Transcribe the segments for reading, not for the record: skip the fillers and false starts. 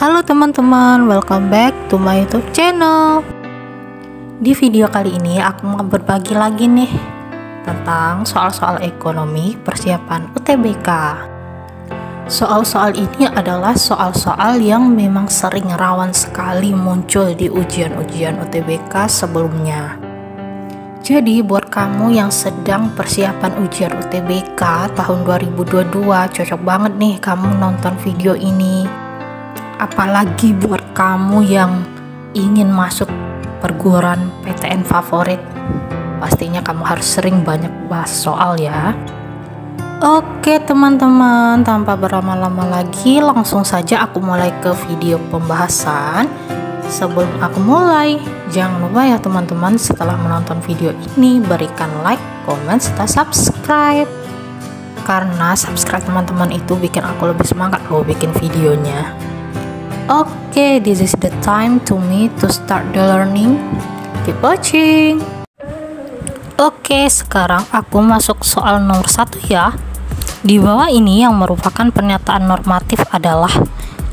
Halo teman-teman, welcome back to my YouTube channel. Di video kali ini aku mau berbagi lagi nih tentang soal-soal ekonomi persiapan UTBK. Soal-soal ini adalah soal-soal yang memang sering rawan sekali muncul di ujian-ujian UTBK sebelumnya. Jadi buat kamu yang sedang persiapan ujian UTBK tahun 2022, cocok banget nih kamu nonton video ini. Apalagi buat kamu yang ingin masuk perguruan PTN favorit, pastinya kamu harus sering banyak bahas soal ya. Oke teman-teman, tanpa berlama-lama lagi langsung saja aku mulai ke video pembahasan. Sebelum aku mulai, jangan lupa ya teman-teman, setelah menonton video ini berikan like, komen, serta subscribe. Karena subscribe teman-teman itu bikin aku lebih semangat loh bikin videonya. Oke, this is the time to me to start the learning. Keep watching. Oke, sekarang aku masuk soal nomor 1 ya. Di bawah ini yang merupakan pernyataan normatif adalah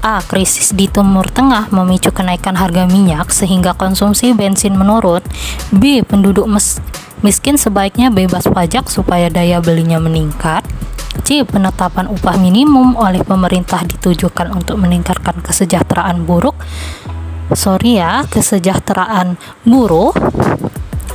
A. Krisis di Timur Tengah memicu kenaikan harga minyak sehingga konsumsi bensin menurun. B. Penduduk miskin sebaiknya bebas pajak supaya daya belinya meningkat. C. Penetapan upah minimum oleh pemerintah ditujukan untuk meningkatkan kesejahteraan kesejahteraan buruh.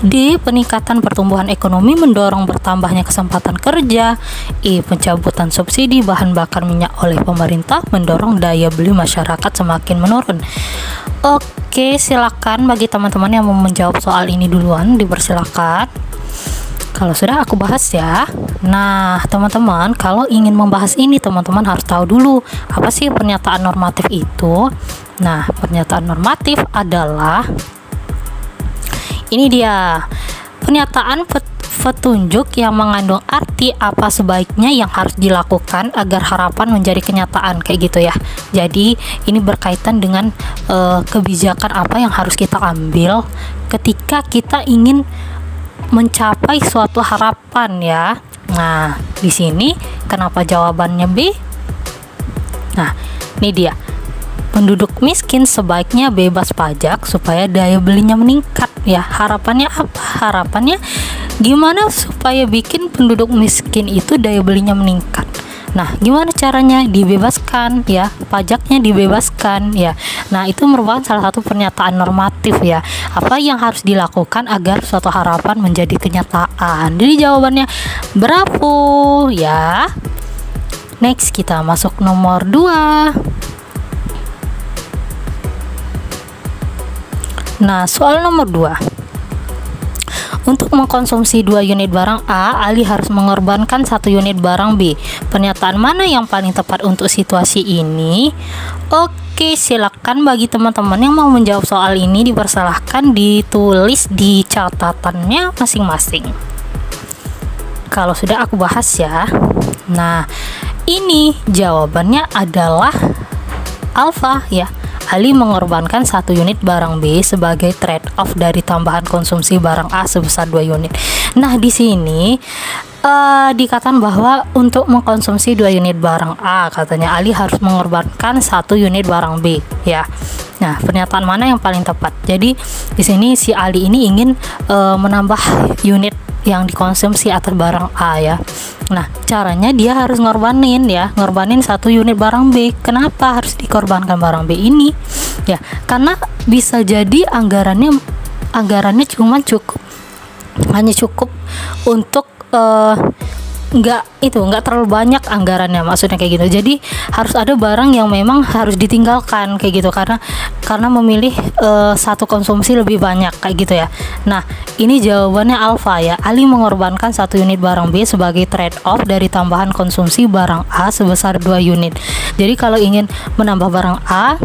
D. Peningkatan pertumbuhan ekonomi mendorong bertambahnya kesempatan kerja. E. Pencabutan subsidi bahan bakar minyak oleh pemerintah mendorong daya beli masyarakat semakin menurun. Oke, silakan bagi teman-teman yang mau menjawab soal ini duluan, dipersilakan. Kalau sudah aku bahas ya. Nah teman-teman, kalau ingin membahas ini teman-teman harus tahu dulu apa sih pernyataan normatif itu. Nah, pernyataan normatif adalah ini dia, pernyataan petunjuk yang mengandung arti apa sebaiknya yang harus dilakukan agar harapan menjadi kenyataan, kayak gitu ya. Jadi ini berkaitan dengan kebijakan apa yang harus kita ambil ketika kita ingin mencapai suatu harapan ya. Nah, di sini kenapa jawabannya B? Nah, ini dia. Penduduk miskin sebaiknya bebas pajak supaya daya belinya meningkat ya. Harapannya apa? Harapannya gimana supaya bikin penduduk miskin itu daya belinya meningkat. Nah, gimana caranya? Dibebaskan ya, pajaknya dibebaskan ya. Nah, itu merupakan salah satu pernyataan normatif ya. Apa yang harus dilakukan agar suatu harapan menjadi kenyataan? Jadi jawabannya berapa ya? Next, kita masuk nomor 2. Nah, soal nomor 2. Untuk mengkonsumsi 2 unit barang A, Ali harus mengorbankan 1 unit barang B. Pernyataan mana yang paling tepat untuk situasi ini? Oke, silakan bagi teman-teman yang mau menjawab soal ini dipersilahkan ditulis di catatannya masing-masing. Kalau sudah aku bahas ya. Nah, ini jawabannya adalah alfa ya. Ali mengorbankan 1 unit barang B sebagai trade-off dari tambahan konsumsi barang A sebesar 2 unit. Nah, di sini dikatakan bahwa untuk mengkonsumsi 2 unit barang A, katanya Ali harus mengorbankan 1 unit barang B ya. Nah, pernyataan mana yang paling tepat? Jadi di sini si Ali ini ingin menambah unit yang dikonsumsi atas barang A ya. Nah, caranya dia harus ngorbanin 1 unit barang B. Kenapa harus dikorbankan barang B ini? Ya, karena bisa jadi anggarannya hanya cukup untuk nggak terlalu banyak anggarannya, maksudnya kayak gitu. Jadi harus ada barang yang memang harus ditinggalkan kayak gitu karena memilih satu konsumsi lebih banyak kayak gitu ya. Nah, ini jawabannya alfa ya. Ali mengorbankan 1 unit barang B sebagai trade off dari tambahan konsumsi barang A sebesar 2 unit. Jadi kalau ingin menambah barang A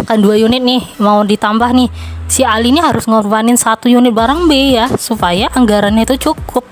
kan 2 unit nih mau ditambah nih, si Ali ini harus ngorbanin 1 unit barang B ya supaya anggarannya itu cukup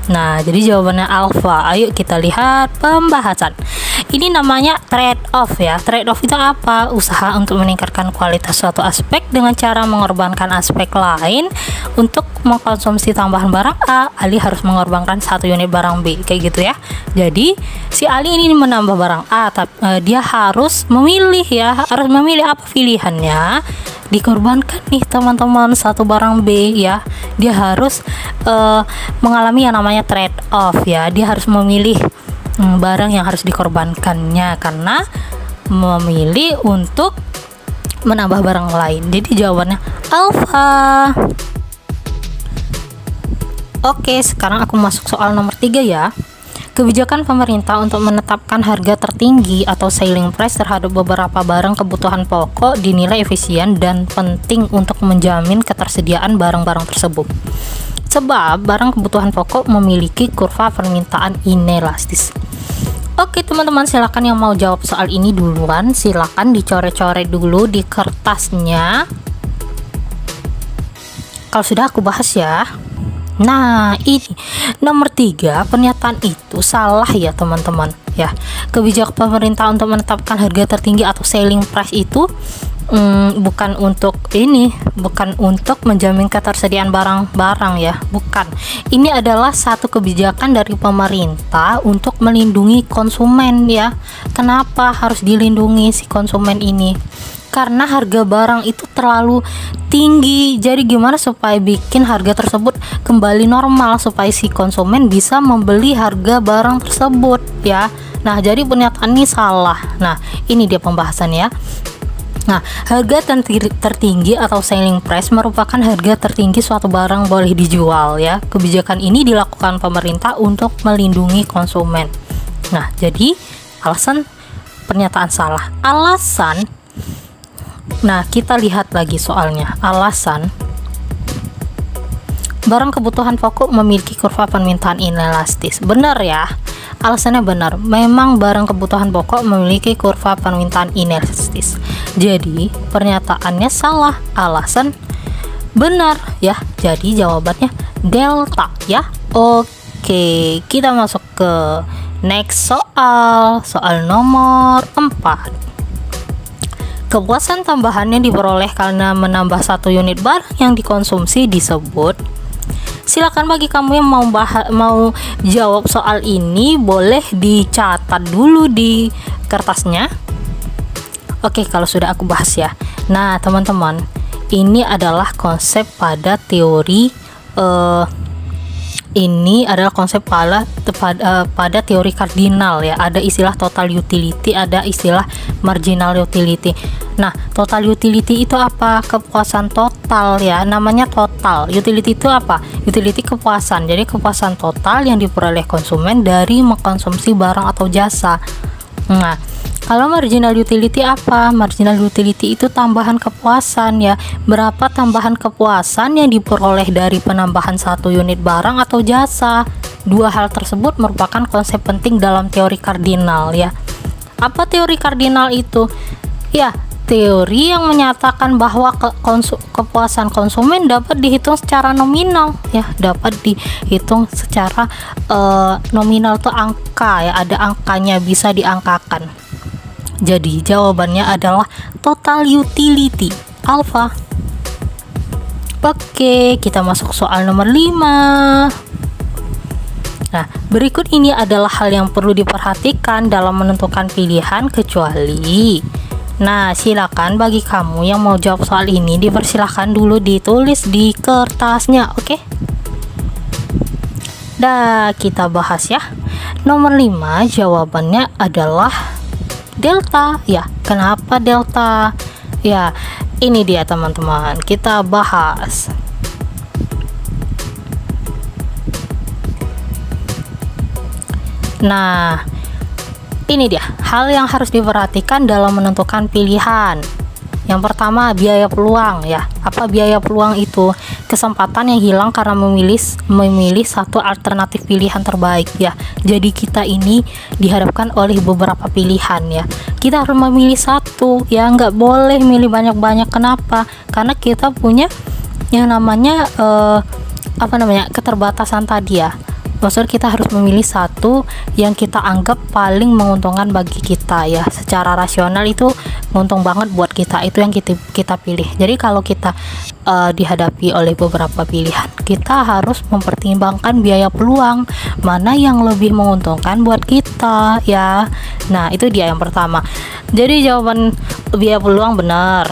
Nah, jadi jawabannya alfa. Ayo kita lihat pembahasan. Ini namanya trade off ya. Trade off itu apa? Usaha untuk meningkatkan kualitas suatu aspek dengan cara mengorbankan aspek lain untuk mengkonsumsi tambahan barang A. Ali harus mengorbankan 1 unit barang B, kayak gitu ya. Jadi si Ali ini menambah barang A, tapi dia harus memilih ya. Harus memilih apa pilihannya? Dikorbankan nih teman-teman 1 barang B ya. Dia harus mengalami yang namanya trade off ya. Dia harus memilih barang yang harus dikorbankannya karena memilih untuk menambah barang lain. Jadi jawabannya alfa. Oke, sekarang aku masuk soal nomor 3 ya. Kebijakan pemerintah untuk menetapkan harga tertinggi atau ceiling price terhadap beberapa barang kebutuhan pokok dinilai efisien dan penting untuk menjamin ketersediaan barang-barang tersebut. Sebab barang kebutuhan pokok memiliki kurva permintaan inelastis. Oke teman-teman, silakan yang mau jawab soal ini duluan, silakan dicoret-coret dulu di kertasnya. Kalau sudah aku bahas ya. Nah, ini nomor 3, pernyataan itu salah ya teman-teman ya. Kebijakan pemerintah untuk menetapkan harga tertinggi atau ceiling price itu bukan untuk menjamin ketersediaan barang-barang ya, bukan. Ini adalah satu kebijakan dari pemerintah untuk melindungi konsumen ya. Kenapa harus dilindungi si konsumen ini? Karena harga barang itu terlalu tinggi. Jadi gimana supaya bikin harga tersebut kembali normal supaya si konsumen bisa membeli harga barang tersebut ya. Nah, jadi pernyataan ini salah. Nah, ini dia pembahasannya. Nah, harga tertinggi atau ceiling price merupakan harga tertinggi suatu barang boleh dijual ya. Kebijakan ini dilakukan pemerintah untuk melindungi konsumen. Nah, jadi alasan pernyataan salah. Alasan, nah kita lihat lagi soalnya. Alasan, barang kebutuhan pokok memiliki kurva permintaan inelastis. Benar ya. Alasannya benar, memang barang kebutuhan pokok memiliki kurva permintaan inelastis. Jadi pernyataannya salah, alasan benar ya. Jadi jawabannya delta ya. Oke, kita masuk ke next soal nomor 4. Kepuasan tambahan yang diperoleh karena menambah 1 unit barang yang dikonsumsi disebut. Silakan bagi kamu yang mau jawab soal ini, boleh dicatat dulu di kertasnya. Oke, kalau sudah aku bahas ya. Nah, teman-teman, ini adalah konsep pada teori pada teori kardinal ya. Ada istilah total utility, ada istilah marginal utility. Nah, total utility itu apa? Kepuasan total ya, namanya total. Utility itu apa? Utility kepuasan. Jadi kepuasan total yang diperoleh konsumen dari mengkonsumsi barang atau jasa. Nah, kalau marginal utility apa? Marginal utility itu tambahan kepuasan ya. Berapa tambahan kepuasan yang diperoleh dari penambahan 1 unit barang atau jasa? Dua hal tersebut merupakan konsep penting dalam teori kardinal ya. Apa teori kardinal itu? Ya, teori yang menyatakan bahwa kepuasan konsumen dapat dihitung secara nominal ya, dapat dihitung secara nominal tuh angka ya, ada angkanya, bisa diangkakan. Jadi jawabannya adalah total utility alpha. Oke, kita masuk soal nomor 5. Nah, berikut ini adalah hal yang perlu diperhatikan dalam menentukan pilihan kecuali. Nah, silakan bagi kamu yang mau jawab soal ini, dipersilahkan dulu ditulis di kertasnya, oke? Dah, kita bahas ya. Nomor 5 jawabannya adalah delta ya. Kenapa delta? Ya, ini dia teman-teman, kita bahas. Nah, ini dia hal yang harus diperhatikan dalam menentukan pilihan. Yang pertama, biaya peluang ya. Apa biaya peluang itu? Kesempatan yang hilang karena memilih satu alternatif pilihan terbaik ya. Jadi kita ini dihadapkan oleh beberapa pilihan ya. Kita harus memilih satu ya, nggak boleh milih banyak-banyak. Kenapa? Karena kita punya yang namanya keterbatasan tadi ya. Maksudnya kita harus memilih satu yang kita anggap paling menguntungkan bagi kita ya, secara rasional itu untung banget buat kita, itu yang kita pilih. Jadi kalau kita dihadapi oleh beberapa pilihan, kita harus mempertimbangkan biaya peluang mana yang lebih menguntungkan buat kita ya. Nah itu dia yang pertama. Jadi jawaban biaya peluang benar.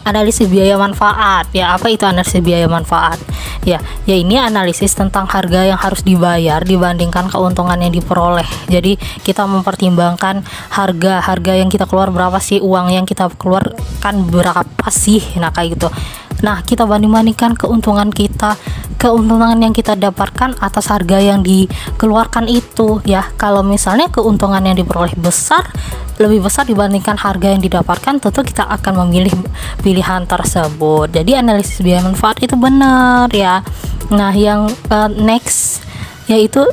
Analisis biaya manfaat ya, apa itu analisis biaya manfaat ya? Ya ini analisis tentang harga yang harus dibayar dibandingkan keuntungan yang diperoleh. Jadi kita mempertimbangkan harga yang kita keluar berapa sih, uang yang kita keluarkan berapa sih, nah kayak gitu. Nah kita banding-bandingkan keuntungan yang kita dapatkan atas harga yang dikeluarkan itu ya. Kalau misalnya keuntungan yang diperoleh lebih besar dibandingkan harga yang didapatkan, tentu kita akan memilih pilihan tersebut. Jadi analisis biaya manfaat itu benar ya. Nah yang next yaitu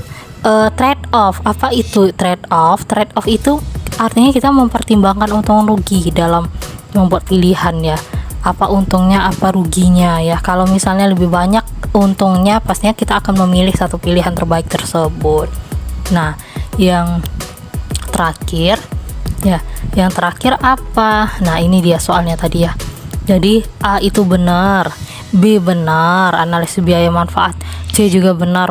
trade off. Apa itu trade off? Trade off itu artinya kita mempertimbangkan untung rugi dalam membuat pilihan ya. Apa untungnya, apa ruginya ya. Kalau misalnya lebih banyak untungnya, pastinya kita akan memilih satu pilihan terbaik tersebut. Nah yang terakhir ya, yang terakhir apa? Nah ini dia soalnya tadi ya. Jadi A itu benar, B benar analisis biaya manfaat, C juga benar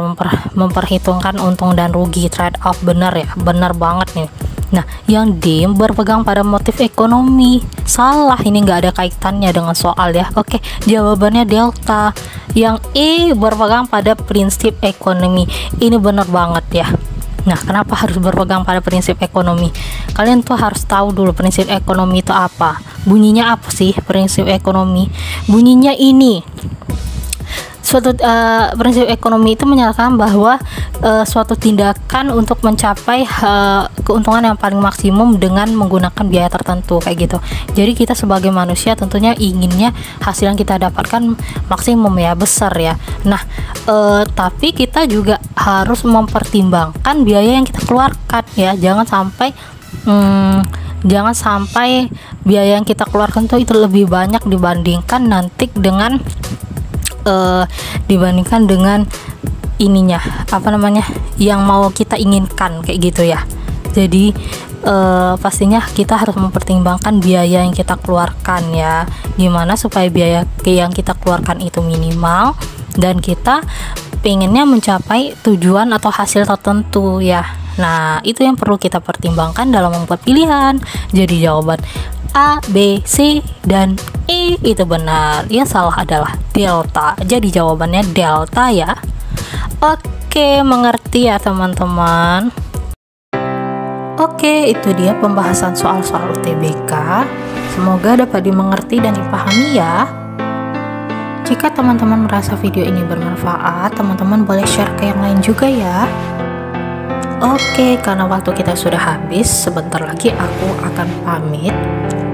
memperhitungkan untung dan rugi, trade off benar ya, benar banget nih. Nah yang D berpegang pada motif ekonomi, salah, ini nggak ada kaitannya dengan soal ya. Oke, jawabannya delta. Yang E berpegang pada prinsip ekonomi, ini benar banget ya. Nah kenapa harus berpegang pada prinsip ekonomi? Kalian tuh harus tahu dulu prinsip ekonomi itu apa, bunyinya apa sih prinsip ekonomi. Bunyinya ini, suatu prinsip ekonomi itu menyatakan bahwa suatu tindakan untuk mencapai keuntungan yang paling maksimum dengan menggunakan biaya tertentu kayak gitu. Jadi kita sebagai manusia tentunya inginnya hasil yang kita dapatkan maksimum ya, besar ya. Nah tapi kita juga harus mempertimbangkan biaya yang kita keluarkan ya. Jangan sampai biaya yang kita keluarkan itu lebih banyak dibandingkan dengan ininya, apa namanya, yang mau kita inginkan kayak gitu ya. Jadi pastinya kita harus mempertimbangkan biaya yang kita keluarkan ya, gimana supaya biaya yang kita keluarkan itu minimal dan kita pengennya mencapai tujuan atau hasil tertentu ya. Nah itu yang perlu kita pertimbangkan dalam membuat pilihan. Jadi jawaban A, B, C, dan E itu benar. Yang salah adalah delta. Jadi jawabannya delta ya. Oke, mengerti ya teman-teman. Oke, itu dia pembahasan soal-soal UTBK. Semoga dapat dimengerti dan dipahami ya. Jika teman-teman merasa video ini bermanfaat, teman-teman boleh share ke yang lain juga ya. Oke, karena waktu kita sudah habis, sebentar lagi aku akan pamit.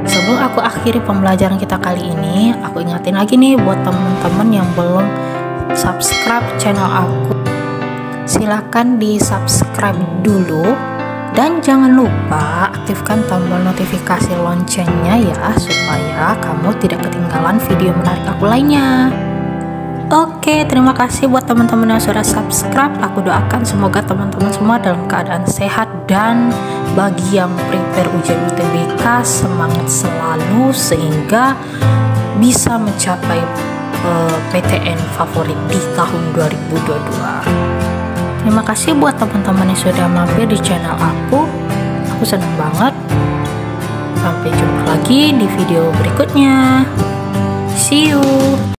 Sebelum aku akhiri pembelajaran kita kali ini, aku ingatin lagi nih buat teman-teman yang belum subscribe channel aku, silahkan di subscribe dulu. Dan jangan lupa aktifkan tombol notifikasi loncengnya ya, supaya kamu tidak ketinggalan video menarik aku lainnya. Oke, terima kasih buat teman-teman yang sudah subscribe. Aku doakan semoga teman-teman semua dalam keadaan sehat, dan bagi yang prepare ujian UTBK, semangat selalu sehingga bisa mencapai PTN favorit di tahun 2022. Terima kasih buat teman-teman yang sudah mampir di channel aku. Aku senang banget. Sampai jumpa lagi di video berikutnya. See you.